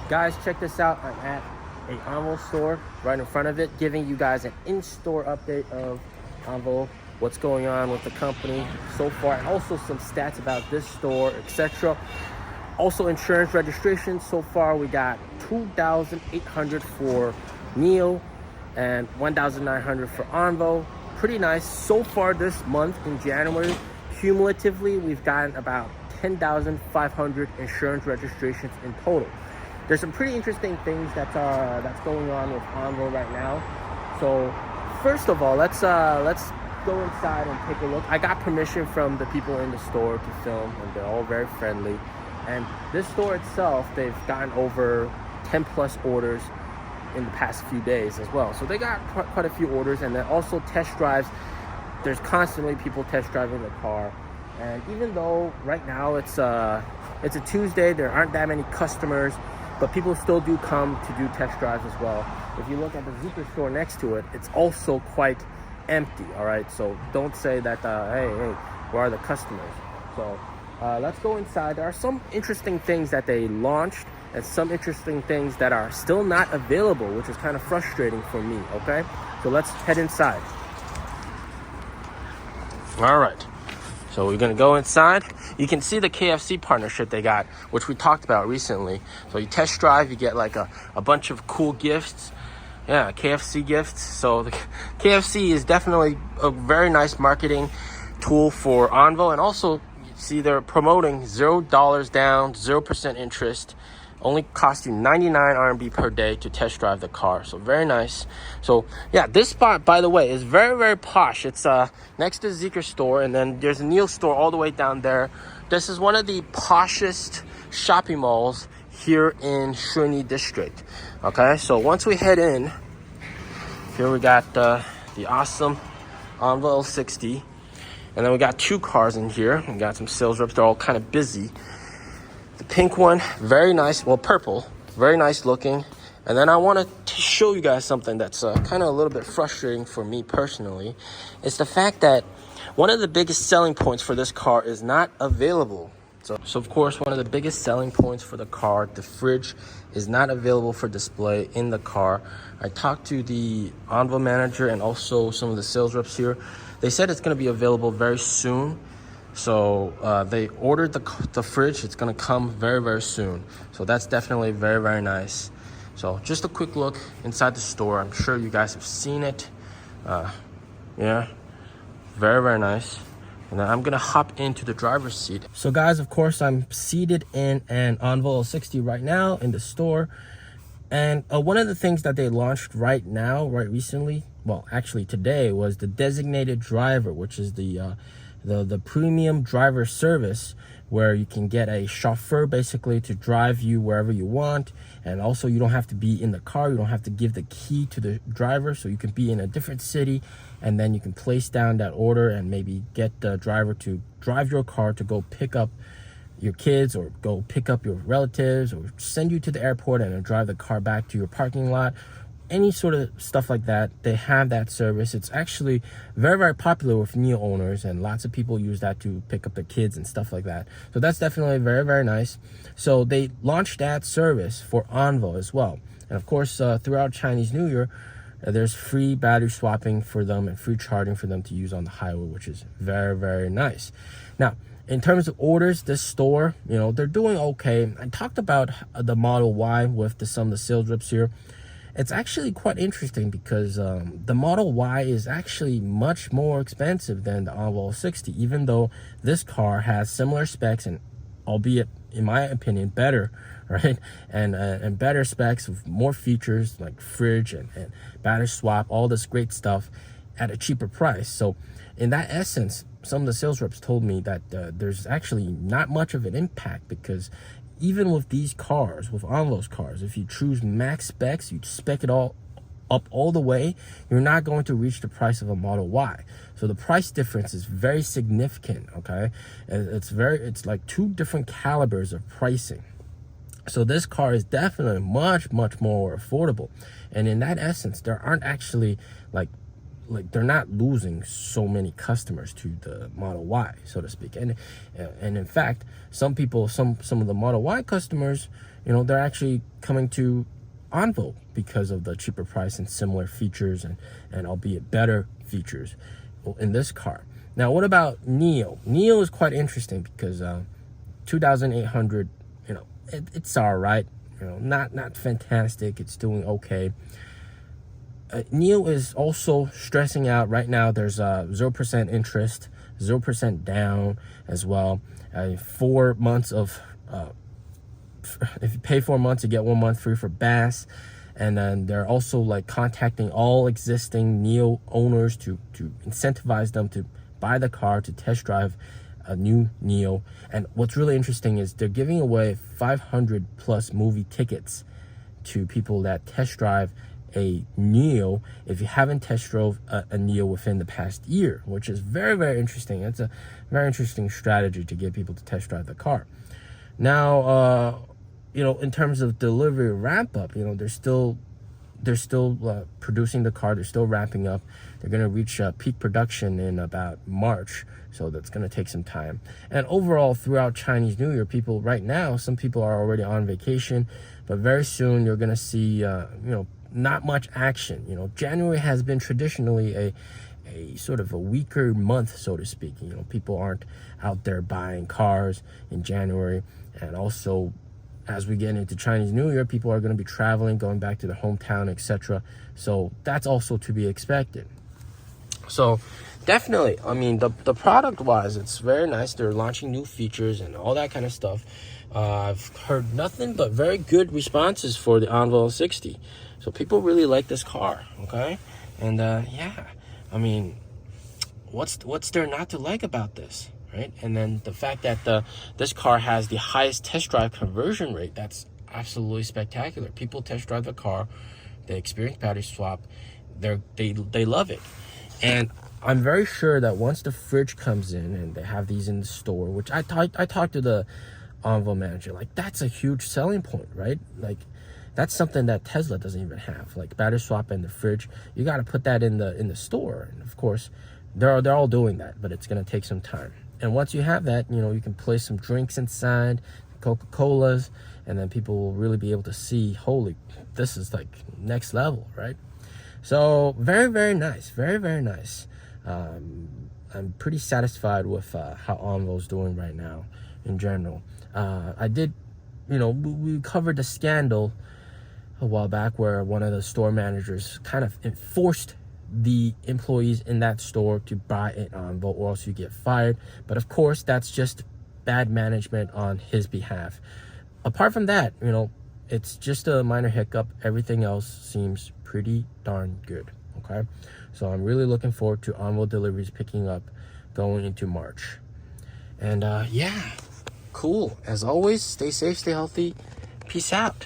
Guys, check this out. I'm at a Onvo store right in front of it, giving you guys an in-store update of Onvo, what's going on with the company so far, and also some stats about this store, etc. Also, insurance registration. So far, we got 2,800 for Neo and 1,900 for Onvo. Pretty nice. So far this month in January, cumulatively, we've gotten about 10,500 insurance registrations in total. There's some pretty interesting things that's going on with Onvo right now. So first of all, let's go inside and take a look. I got permission from the people in the store to film, and they're all very friendly. And this store itself, they've gotten over 10 plus orders in the past few days as well. So they got quite a few orders, and then also test drives. There's constantly people test driving the car. And even though right now it's a Tuesday, there aren't that many customers, but people still do come to do test drives as well. If you look at the Zeekr store next to it, it's also quite empty, all right? So don't say that, hey, where are the customers? So let's go inside. There are some interesting things that they launched and some interesting things that are still not available, which is kind of frustrating for me, okay? So let's head inside. All right. So we're gonna go inside. You can see the KFC partnership they got, which we talked about recently. So you test drive, you get like a bunch of cool gifts. Yeah, KFC gifts. So the KFC is definitely a very nice marketing tool for Onvo. And also, you see they're promoting $0 down, 0% interest. Only cost you 99 RMB per day to test drive the car. So very nice. So yeah, this spot, by the way, is very, very posh. It's next to the Zeekr store, and then there's a Neo store all the way down there. This is one of the poshest shopping malls here in Shunyi district. Okay, so once we head in, here we got the awesome Onvo L60. And then we got two cars in here. We got some sales reps. They're all kind of busy. The pink one, very nice. Well, purple, very nice looking. And then I want to show you guys something that's kind of a little bit frustrating for me personally. It's the fact that one of the biggest selling points for this car is not available. So of course, one of the biggest selling points for the car, the fridge, is not available for display in the car. I talked to the Onvo manager and also some of the sales reps here. They said it's going to be available very soon. So they ordered the fridge. It's going to come very, very soon. So that's definitely very, very nice. So just a quick look inside the store. I'm sure you guys have seen it. Yeah, very, very nice. And then I'm going to hop into the driver's seat. So guys, of course, I'm seated in an Onvo L60 right now in the store. And one of the things that they launched right recently, well, actually today, was the designated driver, which is the premium driver service, where you can get a chauffeur basically to drive you wherever you want. And also, you don't have to be in the car. You don't have to give the key to the driver. So you can be in a different city, and then you can place down that order and maybe get the driver to drive your car to go pick up your kids, or go pick up your relatives, or send you to the airport and then drive the car back to your parking lot. Any sort of stuff like that, they have that service. It's actually very, very popular with Neo owners, and lots of people use that to pick up their kids and stuff like that. So that's definitely very, very nice. So they launched that service for Onvo as well. And of course, throughout Chinese New Year, there's free battery swapping for them and free charging for them to use on the highway, which is very, very nice. Now, in terms of orders, this store, they're doing okay. I talked about the Model Y with some of the sales reps here. It's actually quite interesting because the Model Y is actually much more expensive than the Onvo 60, even though this car has similar specs and, albeit in my opinion, better, right? And better specs with more features like fridge and battery swap, all this great stuff at a cheaper price. So in that essence, some of the sales reps told me that there's actually not much of an impact, because even with these cars, with Onvo's cars, if you choose max specs, you spec it all up all the way, you're not going to reach the price of a Model Y. So the price difference is very significant, okay? And it's like two different calibers of pricing. So this car is definitely much, much more affordable. And in that essence, there aren't actually like like they're not losing so many customers to the Model Y, so to speak. And in fact, some people, some of the Model Y customers, you know, they're actually coming to Onvo because of the cheaper price and similar features and albeit better features in this car. Now, what about Neo? Neo is quite interesting because 2,800, you know, it's all right. You know, not fantastic. It's doing okay. Neo is also stressing out right now. There's 0% interest, 0% down as well. 4 months of if you pay 4 months, you get 1 month free for BAS. And then they're also like contacting all existing Neo owners to incentivize them to buy the car, to test drive a new Neo. And what's really interesting is they're giving away 500 plus movie tickets to people that test drive a Neo if you haven't test drove a Neo within the past year, which is very, very interesting. It's a very interesting strategy to get people to test drive the car. Now, you know, in terms of delivery ramp up, you know, they're still producing the car. They're still ramping up. They're going to reach peak production in about March. So that's going to take some time. And overall, throughout Chinese New Year, people right now, some people are already on vacation, but very soon you're going to see, you know, not much action. You know, January has been traditionally a sort of a weaker month, so to speak. You know, people aren't out there buying cars in January. And also, as we get into Chinese New Year, people are going to be traveling, going back to their hometown, etc. So that's also to be expected. So definitely, I mean, the product wise, it's very nice. They're launching new features and all that kind of stuff. I've heard nothing but very good responses for the Onvo 60. So people really like this car, okay? And yeah, I mean, what's there not to like about this, right? And then the fact that this car has the highest test drive conversion rate, that's absolutely spectacular. People test drive the car, they experience battery swap, they love it. And I'm very sure that once the fridge comes in and they have these in the store, which I talked to the Onvo manager, like that's a huge selling point, right? Like that's something that Tesla doesn't even have, like battery swap in the fridge. You got to put that in the store. And of course, they're all doing that, but it's going to take some time. And once you have that, you know, you can place some drinks inside, Coca-Colas, and then people will really be able to see, holy, this is like next level, right? So very, very nice, very, very nice. I'm pretty satisfied with how Onvo's doing right now in general. I did, you know, we covered the scandal a while back where one of the store managers kind of enforced the employees in that store to buy an Onvo or else you get fired. But of course, that's just bad management on his behalf. Apart from that, you know, it's just a minor hiccup. Everything else seems pretty darn good, okay? So I'm really looking forward to Onvo deliveries picking up going into March. And yeah, cool. As always, stay safe, stay healthy. Peace out.